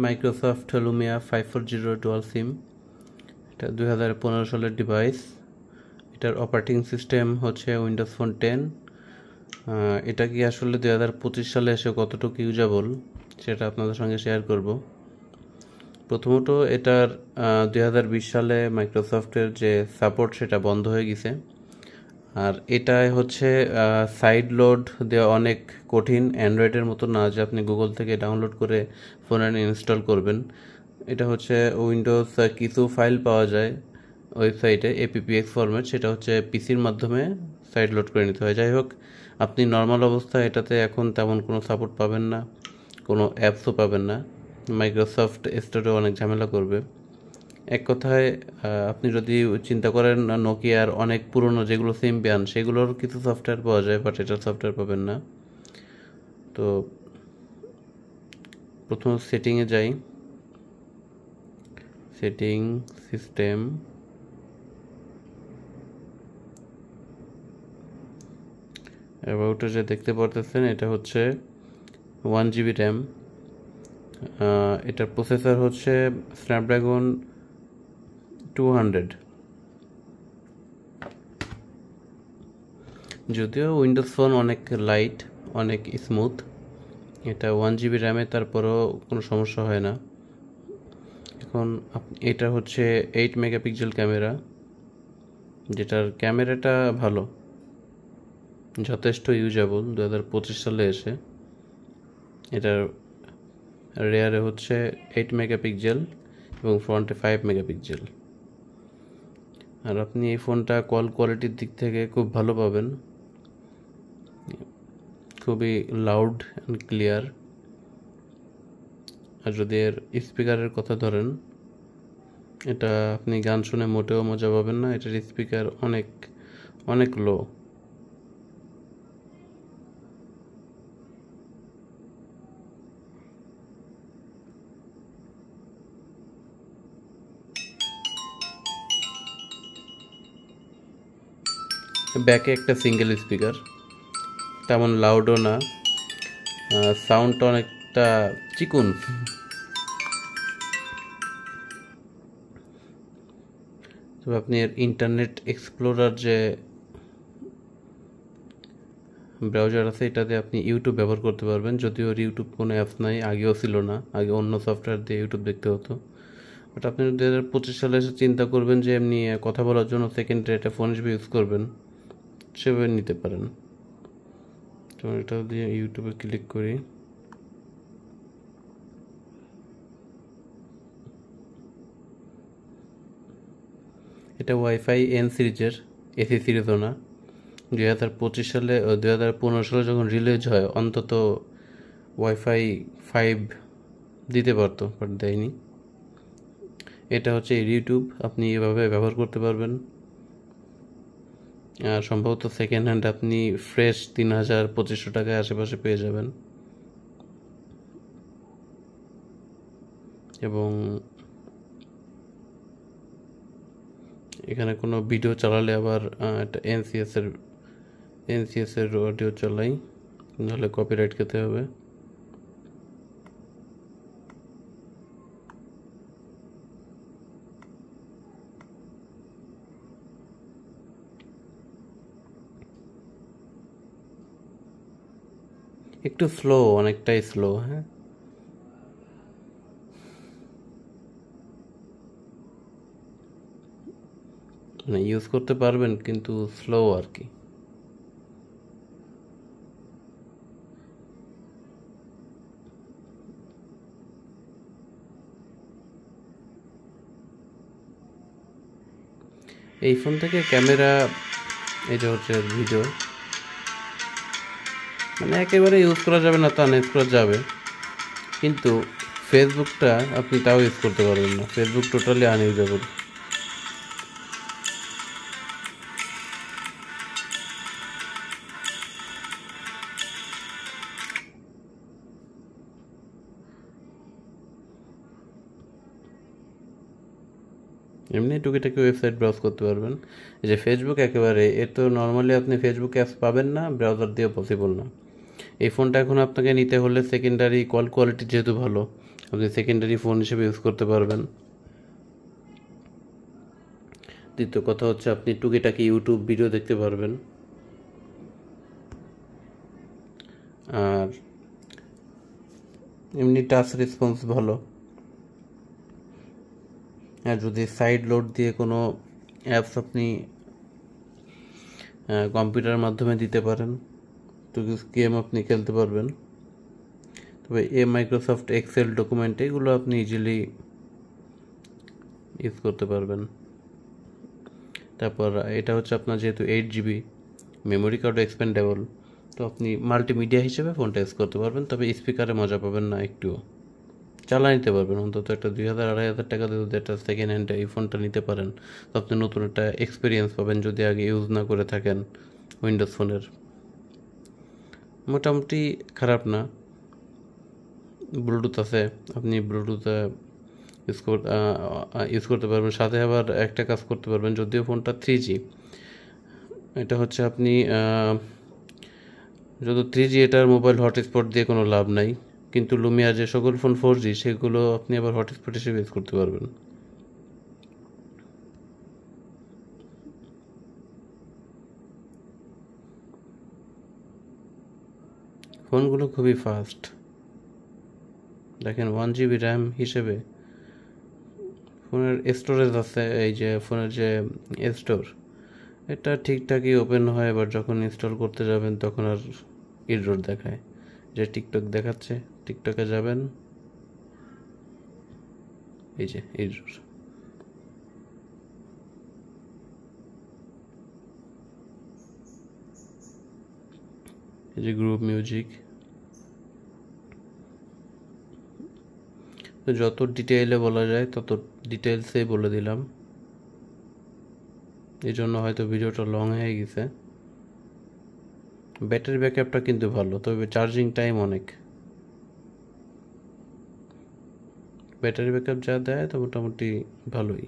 Microsoft Lumia 540 dual SIM. এটা 2015 সালের device. এটার অপারেটিং সিস্টেম হচ্ছে উইন্ডোজ ফোন 10। এটা কি আসলে 2025 সালে এসে কতটুকু ইউজেবল সেটা আপনাদের সঙ্গে শেয়ার করব। প্রথমত এটার 2020 সালে মাইক্রোসফটের যে সাপোর্ট সেটা বন্ধ হয়ে গেছে। আর এটায় হচ্ছে সাইড লোড দেওয়া অনেক কঠিন, অ্যান্ড্রয়েডের মতো না যে আপনি গুগল থেকে ডাউনলোড করে ফোনে ইনস্টল করবেন। এটা হচ্ছে উইন্ডোজ কিছু ফাইল পাওয়া যায় ওয়েবসাইটে APPX ফরম্যাট, সেটা হচ্ছে পিসির মাধ্যমে সাইড লোড করে নিতে হয়। যাই হোক, আপনি নর্মাল অবস্থায় এটাতে এখন তেমন কোনো সাপোর্ট পাবেন না, কোনো অ্যাপসও পাবেন না। মাইক্রোসফট স্টোরে অনেক ঝামেলা করবে। এক কথায় আপনি যদি চিন্তা করেন নোকিয়ার অনেক পুরনো যেগুলো সিম প্যান সেগুলোর কিছু সফটওয়্যার পাওয়া যায়, বাট এটার সফটওয়্যার পাবেন না। তো প্রথম সেটিংয়ে যাই, সেটিং, সিস্টেম, অ্যাবাউটে যে দেখতে পারতেছেন এটা হচ্ছে 1 GB র্যাম। এটার প্রসেসর হচ্ছে স্ন্যাপড্রাগন 200। যদিও উইন্ডোজ ফোন অনেক লাইট, অনেক স্মুথ, এটা 1 GB র্যামে তারপরেও কোনো সমস্যা হয় না। এখন এটা হচ্ছে 8 মেগাপিক্সেল ক্যামেরা, যেটার ক্যামেরাটা ভালো, যথেষ্ট ইউজেবল 2025 সালে এসে। এটার রেয়ারে হচ্ছে 8 মেগাপিক্সেল এবং ফ্রন্টে 5 মেগাপিক্সেল। আর আপনি এই ফোনটা কল কোয়ালিটির দিক থেকে খুব ভালো পাবেন, খুবই লাউড অ্যান্ড ক্লিয়ার। আর যদি এর স্পিকারের কথা ধরেন, এটা আপনি গান শুনে মোটেও মজা পাবেন না। এটার স্পিকার অনেক অনেক লো। ব্যাকে একটা সিঙ্গেল স্পিকার, তেমন লাউডও না, সাউন্ডটা অনেকটা চিকুন। তবে আপনি এর ইন্টারনেট এক্সপ্লোরার যে ব্রাউজার আছে এটাতে আপনি ইউটিউব ব্যবহার করতে পারবেন, যদিও ওর ইউটিউব কোনো অ্যাপস নাই, আগেও ছিল না, আগে অন্য সফটওয়্যার দিয়ে ইউটিউব দেখতে হতো। বাট আপনি 2025 সালে এসে চিন্তা করবেন যে এমনি কথা বলার জন্য সেকেন্ডারি একটা ফোন হিসেবে ইউজ করবেন, সেভাবে নিতে পারেন। তো এটা দিয়ে ইউটিউবে ক্লিক করি। এটা ওয়াইফাই N সিরিজের, AC সিরিজও না। 2025 সালে 2015 সালে যখন রিলিজ হয় অন্তত ওয়াইফাই 5 দিতে পারতো, বাট দেয়নি। এটা হচ্ছে ইউটিউব, আপনি এভাবে ব্যবহার করতে পারবেন। আর সম্ভবত সেকেন্ড হ্যান্ড আপনি ফ্রেশ 3,000-2,500 টাকায় আশেপাশে পেয়ে যাবেন। এবং এখানে কোনো ভিডিও চালালে আবার একটা NCS এর অডিও চালাই, নাহলে কপিরাইট খেতে হবে। একটু স্লো, অনেকটাই স্লো। হ্যাঁ, মানে ইউজ করতে পারবেন কিন্তু স্লো আর কি। এই ফোন থেকে ক্যামেরা, এই যে হচ্ছে ভিডিও, মানে একেবারে ইউজ করা যাবে না তা না, ইউজ করা যাবে, কিন্তু ফেসবুকটা আপনি তাও ইউজ করতে পারবেন না। Facebook totally unusable. এমনি টুকিটাকি ওয়েবসাইট ব্রাউজ করতে পারবেন। এই যে ফেসবুক, একেবারে এ তো নর্মালি আপনি ফেসবুক অ্যাপস পাবেন না, ব্রাউজার দিয়ে পসিবল না। এই ফোনটা এখন আপনাকে নিতে হলে সেকেন্ডারি কল কোয়ালিটি যেহেতু ভালো, আপনি সেকেন্ডারি ফোন হিসেবে ইউজ করতে পারবেন। দ্বিতীয় কথা হচ্ছে আপনি টুকিটাকি ইউটিউব ভিডিও দেখতে পারবেন। আর এমনি টাচ রেসপন্স ভালো। আর যদি সাইড লোড দিয়ে কোনো অ্যাপস আপনি কম্পিউটারের মাধ্যমে দিতে পারেন তো গেম আপনি খেলতে পারবেন। তবে মাইক্রোসফট এক্সেল ডকুমেন্ট এগুলো আপনি ইজিলি ইউজ করতে পারবেন। তারপর এটা হচ্ছে আপনার যেহেতু 8 GB মেমোরি কার্ডও এক্সপেন্ডেবল, তো আপনি মাল্টিমিডিয়া হিসেবে ফোনটা ইউজ করতে পারবেন। তবে স্পিকারে মজা পাবেন না, একটুও চালা নিতে পারবেন। অন্তত একটা 2000-2500 টাকা দিয়ে যদি একটা সেকেন্ড হ্যান্ড এই ফোনটা নিতে পারেন তো আপনি নতুন একটা এক্সপিরিয়েন্স পাবেন যদি আগে ইউজ না করে থাকেন উইন্ডোজ ফোনের। মোটামুটি খারাপ না। ব্লুটুথ আছে, আপনি ব্লুটুথে ইউজ করতে পারবেন। সাথে আবার একটা কাজ করতে পারবেন, যদিও ফোনটা 3G, এটা হচ্ছে আপনি যত 3G এটার মোবাইল হটস্পট দিয়ে কোনো লাভ নাই, কিন্তু লুমিয়ার যে সকল ফোন 4G সেগুলো আপনি আবার হটস্পট হিসেবে ইউজ করতে পারবেন। ফোনগুলো খুবই ফাস্ট। দেখেন 1 GB র্যাম হিসেবে ফোনের স্টোরেজ আছে, এই যে ফোনের যে স্টোর এটা ঠিকঠাকই ওপেন হয়, এবার যখন ইনস্টল করতে যাবেন তখন আর এরর দেখায়। যে টিকটক দেখাচ্ছে, টিকটকে যাবেন, এই যে এরর। এই যে গ্রুপ মিউজিক। তো যত ডিটেইলে বলা যায় তত ডিটেলসেই বলে দিলাম, এই জন্য হয়তো ভিডিওটা লং হয়ে গেছে। ব্যাটারি ব্যাকআপটা কিন্তু ভালো, তবে চার্জিং টাইম অনেক। ব্যাটারি ব্যাকআপ যা দেয় তো মোটামুটি ভালোই।